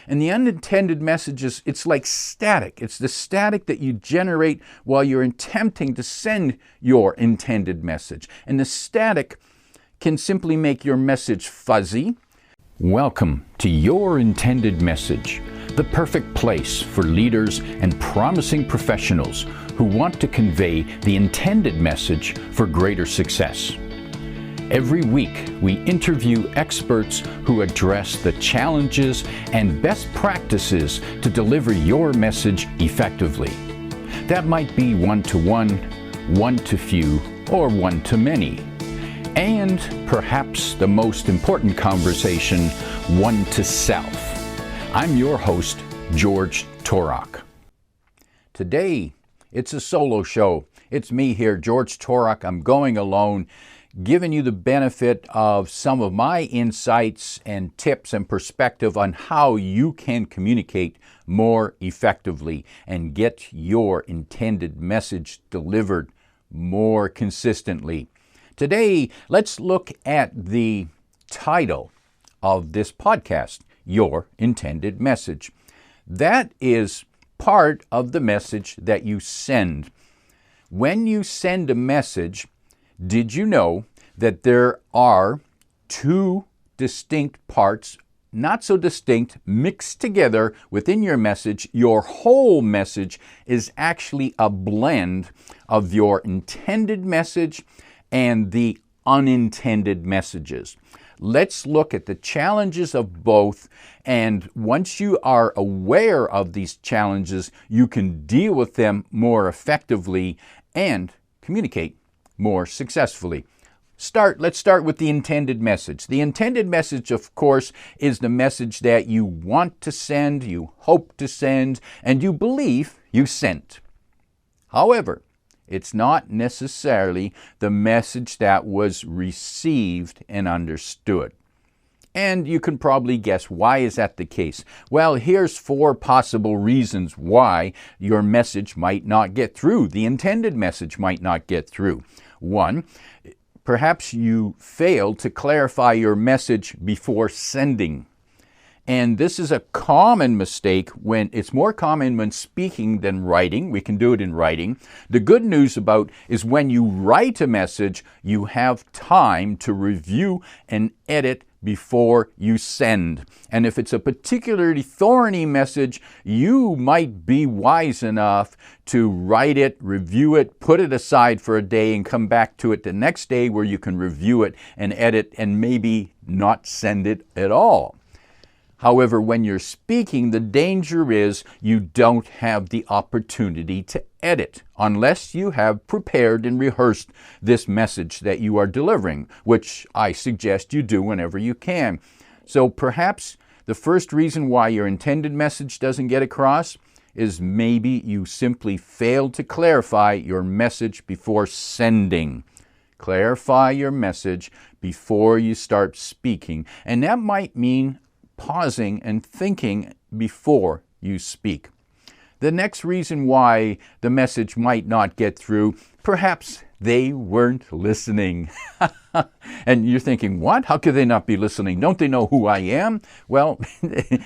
And the unintended messages, it's like static. It's the static that you generate while you're attempting to send your intended message. And the static can simply make your message fuzzy. Welcome to Your Intended Message, the perfect place for leaders and promising professionals who want to convey the intended message for greater success. Every week, we interview experts who address the challenges and best practices to deliver your message effectively. That might be one-to-one, one-to-few, or one-to-many. And perhaps the most important conversation, one-to-self. I'm your host, George Torok. Today, it's a solo show. It's me here, George Torok. I'm going alone, giving you the benefit of some of my insights and tips and perspective on how you can communicate more effectively and get your intended message delivered more consistently. Today, let's look at the title of this podcast, Your Intended Message. That is part of the message that you send. When you send a message, did you know that there are two distinct parts, not so distinct, mixed together within your message? Your whole message is actually a blend of your intended message and the unintended messages. Let's look at the challenges of both, and once you are aware of these challenges, you can deal with them more effectively and communicate more successfully. Let's start with the intended message. The intended message, of course, is the message that you want to send, you hope to send, and you believe you sent. However, it's not necessarily the message that was received and understood. And you can probably guess, why is that the case? Well, here's 4 possible reasons why your message might not get through. The intended message might not get through. 1, perhaps you failed to clarify your message before sending. And this is a common mistake when it's more common when speaking than writing. We can do it in writing. The good news about is when you write a message, you have time to review and edit before you send. And if it's a particularly thorny message, you might be wise enough to write it, review it, put it aside for a day and come back to it the next day where you can review it and edit and maybe not send it at all. However, when you're speaking, the danger is you don't have the opportunity to edit unless you have prepared and rehearsed this message that you are delivering, which I suggest you do whenever you can. So perhaps the first reason why your intended message doesn't get across is maybe you simply failed to clarify your message before sending. Clarify your message before you start speaking, and that might mean pausing and thinking before you speak. The next reason why the message might not get through, perhaps they weren't listening. And you're thinking, what? How could they not be listening? Don't they know who I am? Well,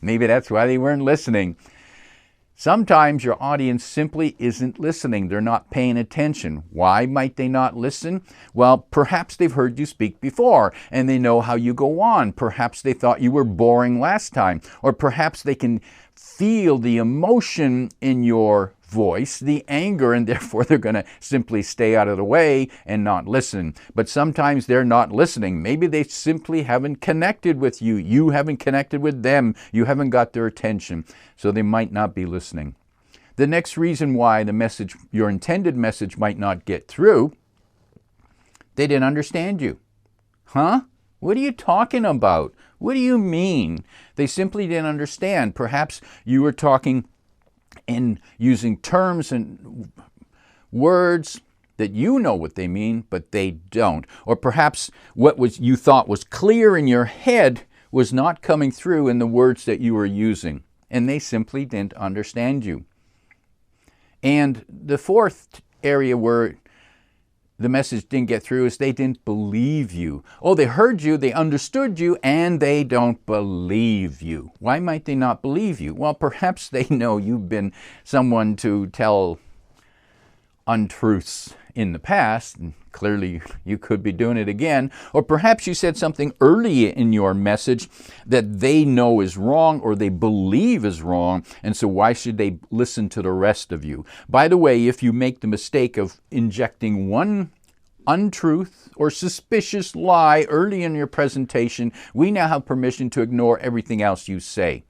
maybe that's why they weren't listening. Sometimes your audience simply isn't listening. They're not paying attention. Why might they not listen? Well, perhaps they've heard you speak before and they know how you go on. Perhaps they thought you were boring last time. Or perhaps they can feel the emotion in your voice, the anger, and therefore they're going to simply stay out of the way and not listen. But sometimes they're not listening. Maybe they simply haven't connected with you. You haven't connected with them. You haven't got their attention. So they might not be listening. The next reason why the message, your intended message, might not get through, they didn't understand you. Huh? What are you talking about? What do you mean? They simply didn't understand. Perhaps you were talking in using terms and words that you know what they mean, but they don't. Or perhaps what you thought was clear in your head was not coming through in the words that you were using, and they simply didn't understand you. And the fourth area where the message didn't get through is they didn't believe you. Oh, they heard you, they understood you, and they don't believe you. Why might they not believe you? Well, perhaps they know you've been someone to tell untruths in the past, and clearly you could be doing it again. Or perhaps you said something early in your message that they know is wrong or they believe is wrong, and so why should they listen to the rest of you? By the way, if you make the mistake of injecting one untruth or suspicious lie early in your presentation, we now have permission to ignore everything else you say,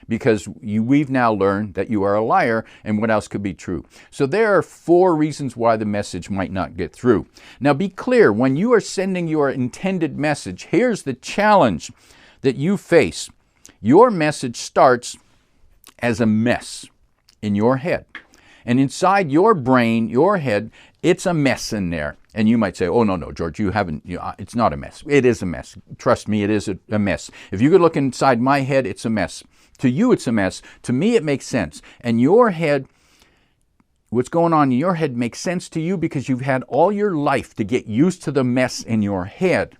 because we've now learned that you are a liar, and what else could be true? So there are 4 reasons why the message might not get through. Now be clear, when you are sending your intended message, here's the challenge that you face. Your message starts as a mess in your head. And inside your brain, your head, it's a mess in there. And you might say, oh, no, George, it's not a mess. It is a mess. Trust me, it is a mess. If you could look inside my head, it's a mess. To you, it's a mess. To me, it makes sense. And your head, what's going on in your head makes sense to you because you've had all your life to get used to the mess in your head.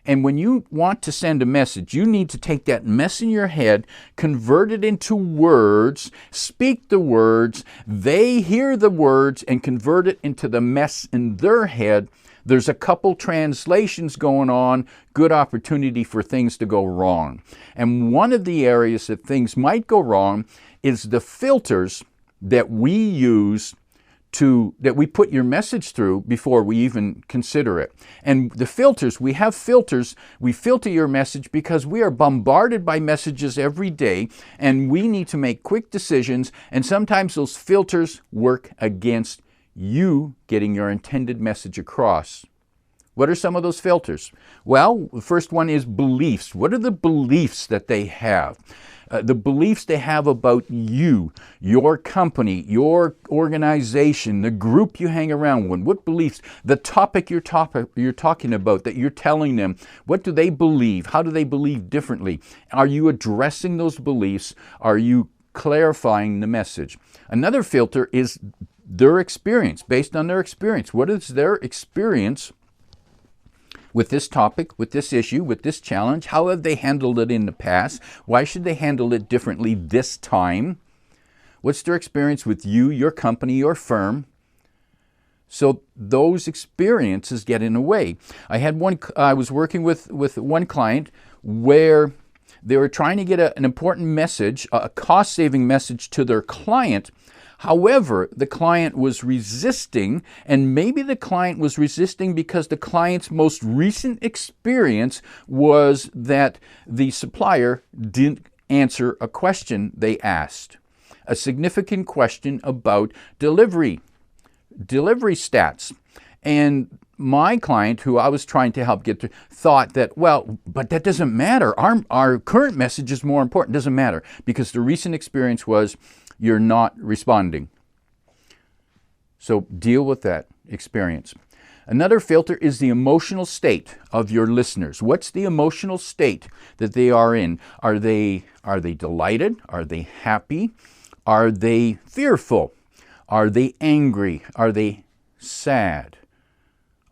And when you want to send a message, you need to take that mess in your head, convert it into words, speak the words, they hear the words, and convert it into the mess in their head. There's a couple translations going on, good opportunity for things to go wrong. And one of the areas that things might go wrong is the filters that we use that we put your message through before we even consider it. And the filters, we filter your message because we are bombarded by messages every day, and we need to make quick decisions, and sometimes those filters work against you getting your intended message across. What are some of those filters? Well, the first one is beliefs. What are the beliefs that they have? The beliefs they have about you, your company, your organization, the group you hang around with. What beliefs? The topic you're talking about, that you're telling them. What do they believe? How do they believe differently? Are you addressing those beliefs? Are you clarifying the message? Another filter is their experience, based on their experience. What is their experience with this topic, with this issue, with this challenge? How have they handled it in the past? Why should they handle it differently this time? What's their experience with you, your company, your firm? So those experiences get in the way. I was working with one client where they were trying to get an important message, a cost-saving message to their client. However, the client was resisting, and maybe the client was resisting because the client's most recent experience was that the supplier didn't answer a question they asked, a significant question about delivery stats. And my client, who I was trying to help get to, thought that, well, but that doesn't matter. Our current message is more important. It doesn't matter because the recent experience was you're not responding. So deal with that experience. Another filter is the emotional state of your listeners. What's the emotional state that they are in? Are they delighted? Are they happy? Are they fearful? Are they angry? Are they sad?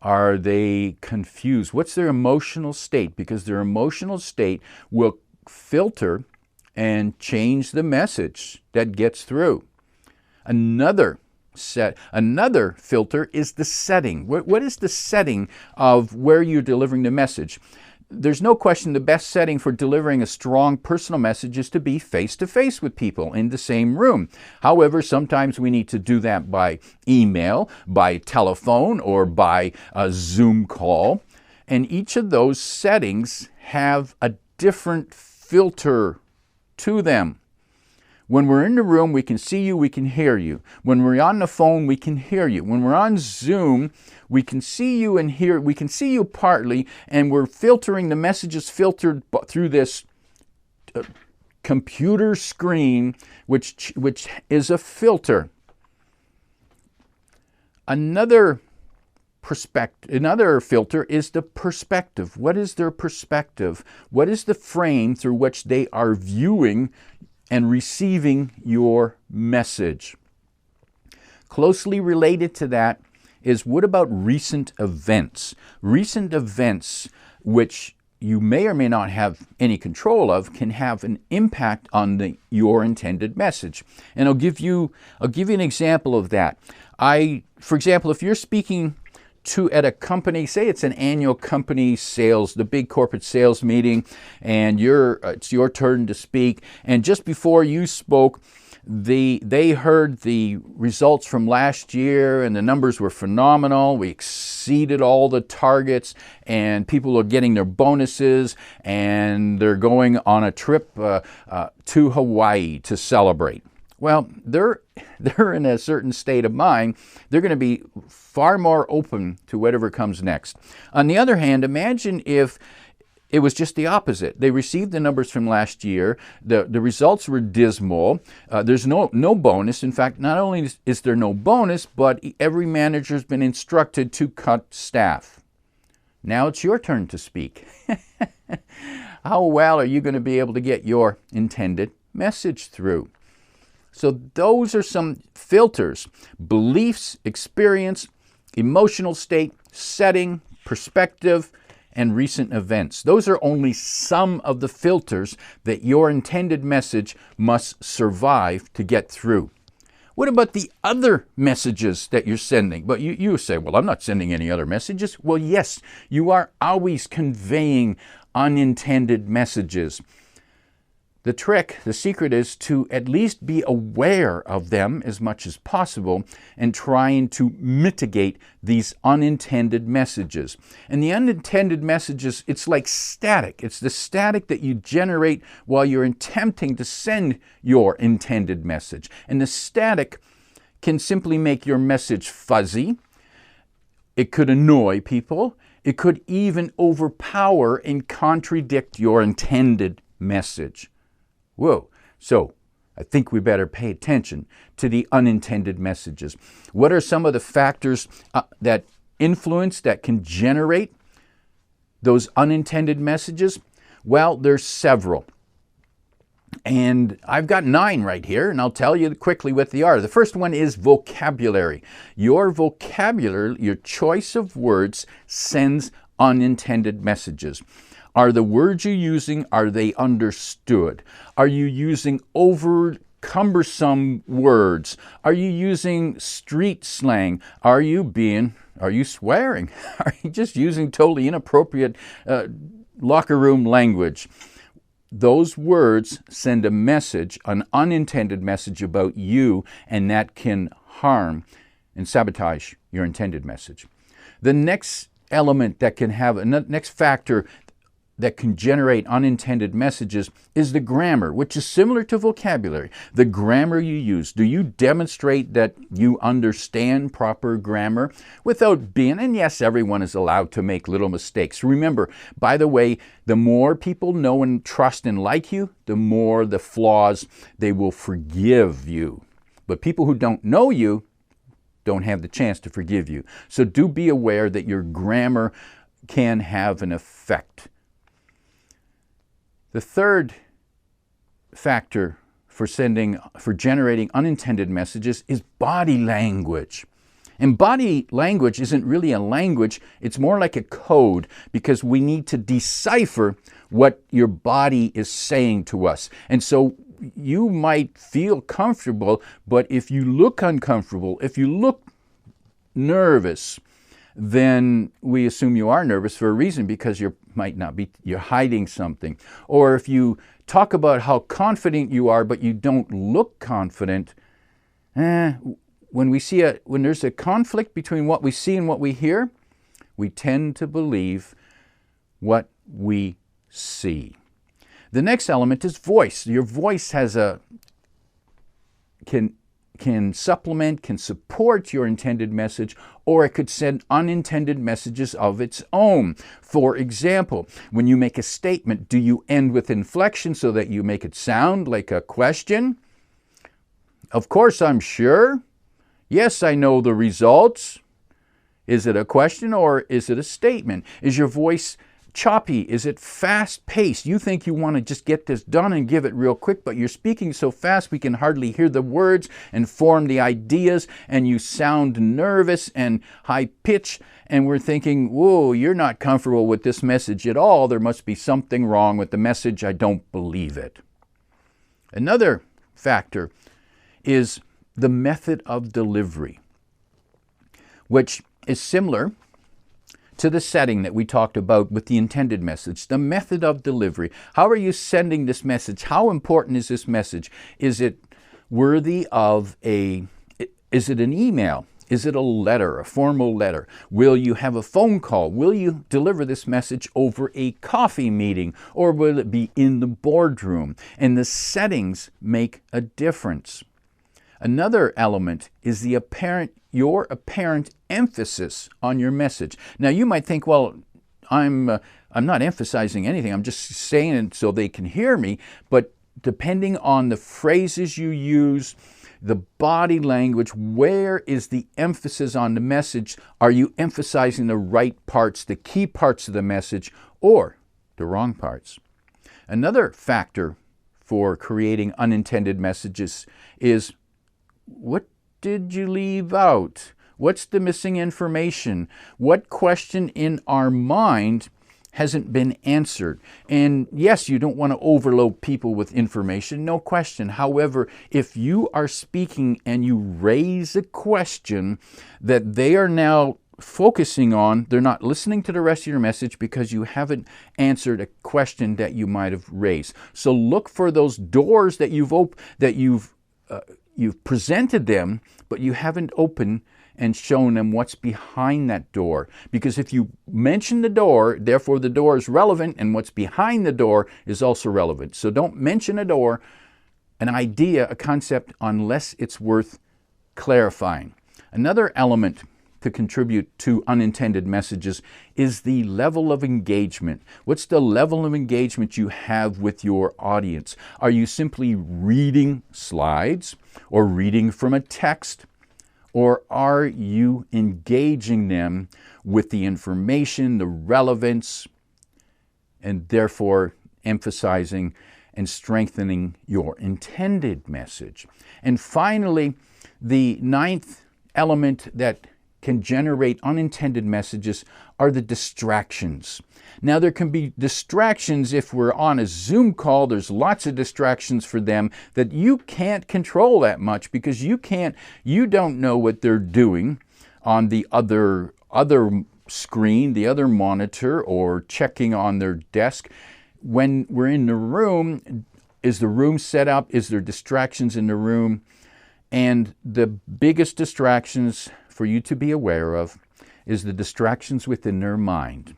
Are they confused? What's their emotional state? Because their emotional state will filter and change the message that gets through. Another filter is the setting. What is the setting of where you're delivering the message? There's no question the best setting for delivering a strong personal message is to be face-to-face with people in the same room. However, sometimes we need to do that by email, by telephone, or by a Zoom call. And each of those settings have a different filter to them. When we're in the room, we can see you, we can hear you. When we're on the phone, we can hear you. When we're on Zoom, we can see you and hear. We can see you partly, and we're filtering, the messages filtered through this computer screen, which is a filter. Another filter is the perspective. What is their perspective? What is the frame through which they are viewing and receiving your message? Closely related to that is what about recent events? Recent events which you may or may not have any control of can have an impact on your intended message. And I'll give you an example of that. For example, if you're speaking at a company, say it's an annual company sales, the big corporate sales meeting, and it's your turn to speak, and just before you spoke, they heard the results from last year and the numbers were phenomenal. We exceeded all the targets and people are getting their bonuses and they're going on a trip to Hawaii to celebrate. Well, they're in a certain state of mind. They're going to be far more open to whatever comes next. On the other hand, imagine if it was just the opposite. They received the numbers from last year. The results were dismal. There's no bonus. In fact, not only is there no bonus, but every manager's been instructed to cut staff. Now it's your turn to speak. How well are you going to be able to get your intended message through? So those are some filters: beliefs, experience, emotional state, setting, perspective, and recent events. Those are only some of the filters that your intended message must survive to get through. What about the other messages that you're sending? But you say, well, I'm not sending any other messages. Well, yes, you are always conveying unintended messages. The secret is to at least be aware of them as much as possible and trying to mitigate these unintended messages. And the unintended messages, it's like static. It's the static that you generate while you're attempting to send your intended message. And the static can simply make your message fuzzy. It could annoy people. It could even overpower and contradict your intended message. Whoa, so I think we better pay attention to the unintended messages. What are some of the factors that can generate those unintended messages? Well, there's several. And I've got 9 right here, and I'll tell you quickly what they are. The first one is vocabulary. Your vocabulary, your choice of words, sends unintended messages. Are the words you're using, are they understood? Are you using over cumbersome words? Are you using street slang? Are you swearing? Are you just using totally inappropriate locker room language? Those words send a message, an unintended message about you, and that can harm and sabotage your intended message. The next element that can have, next factor that can generate unintended messages is the grammar, which is similar to vocabulary. The grammar you use. Do you demonstrate that you understand proper grammar without being, and yes, everyone is allowed to make little mistakes. Remember, by the way, the more people know and trust and like you, the more the flaws they will forgive you. But people who don't know you don't have the chance to forgive you. So do be aware that your grammar can have an effect. The third factor for generating unintended messages is body language. And body language isn't really a language, it's more like a code, because we need to decipher what your body is saying to us. And so you might feel comfortable, but if you look uncomfortable, if you look nervous, then we assume you are nervous for a reason, because you're hiding something. Or if you talk about how confident you are, but you don't look confident, when there's a conflict between what we see and what we hear, we tend to believe what we see. The next element is voice. Your voice can supplement, can support your intended message, or it could send unintended messages of its own. For example, when you make a statement, do you end with inflection so that you make it sound like a question? Of course, I'm sure. Yes, I know the results. Is it a question or is it a statement? Is your voice choppy? Is it fast-paced? You think you want to just get this done and give it real quick, but you're speaking so fast we can hardly hear the words and form the ideas, and you sound nervous and high-pitched, and we're thinking, whoa, you're not comfortable with this message at all. There must be something wrong with the message. I don't believe it. Another factor is the method of delivery, which is similar to the setting that we talked about with the intended message. The method of delivery. How are you sending this message? How important is this message? Is it worthy of is it an email? Is it a letter, a formal letter? Will you have a phone call? Will you deliver this message over a coffee meeting? Or will it be in the boardroom? And the settings make a difference. Another element is your apparent emphasis on your message. Now you might think, well, I'm not emphasizing anything. I'm just saying it so they can hear me. But depending on the phrases you use, the body language, where is the emphasis on the message? Are you emphasizing the right parts, the key parts of the message, or the wrong parts? Another factor for creating unintended messages is, what did you leave out? What's the missing information? What question in our mind hasn't been answered? And yes, you don't want to overload people with information, no question. However, if you are speaking and you raise a question that they are now focusing on, they're not listening to the rest of your message because you haven't answered a question that you might have raised. So look for those doors that you've presented them, but you haven't opened and shown them what's behind that door. Because if you mention the door, therefore the door is relevant, and what's behind the door is also relevant. So don't mention a door, an idea, a concept, unless it's worth clarifying. Another element to contribute to unintended messages is the level of engagement. What's the level of engagement you have with your audience? Are you simply reading slides or reading from a text? Or are you engaging them with the information, the relevance, and therefore emphasizing and strengthening your intended message? And finally, the ninth element that can generate unintended messages are the distractions. Now, there can be distractions if we're on a Zoom call. There's lots of distractions for them that you can't control that much because you don't know what they're doing on the other screen, the other monitor, or checking on their desk. When we're in the room, is the room set up? Is there distractions in the room? And the biggest distractions for you to be aware of is the distractions within their mind,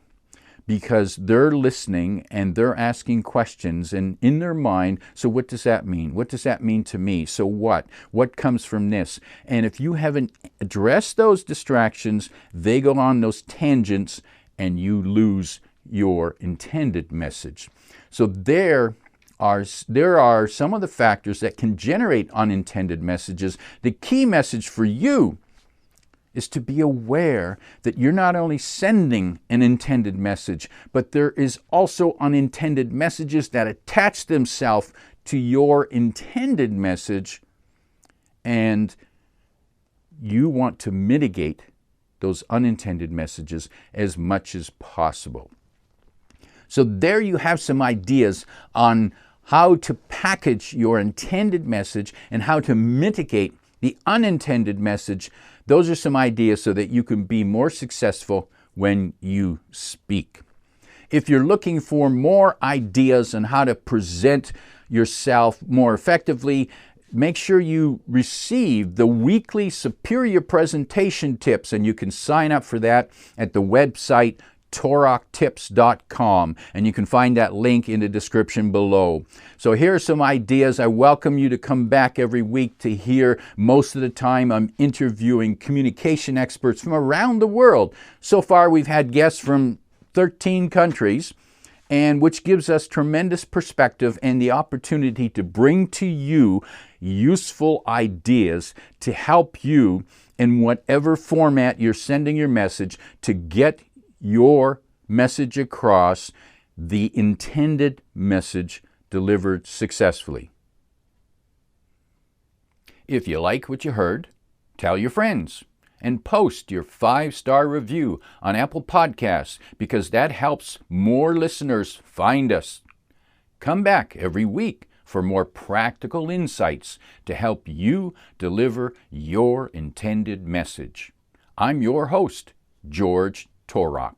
because they're listening and they're asking questions, and in their mind, so what does that mean? What does that mean to me? So what? What comes from this? And if you haven't addressed those distractions, they go on those tangents and you lose your intended message. So there are some of the factors that can generate unintended messages. The key message for you is to be aware that you're not only sending an intended message, but there is also unintended messages that attach themselves to your intended message, and you want to mitigate those unintended messages as much as possible. So there you have some ideas on how to package your intended message and how to mitigate the unintended message. Those are some ideas so that you can be more successful when you speak. If you're looking for more ideas on how to present yourself more effectively, make sure you receive the weekly Superior Presentation Tips, and you can sign up for that at the website toroktips.com, and you can find that link in the description below. So here are some ideas. I welcome you to come back every week to hear. Most of the time I'm interviewing communication experts from around the world. So far we've had guests from 13 countries, and which gives us tremendous perspective and the opportunity to bring to you useful ideas to help you in whatever format you're sending your message to get your message across the intended message delivered successfully. If you like what you heard, tell your friends and post your 5-star review on Apple Podcasts, because that helps more listeners find us. Come back every week for more practical insights to help you deliver your intended message. I'm your host, George Torok.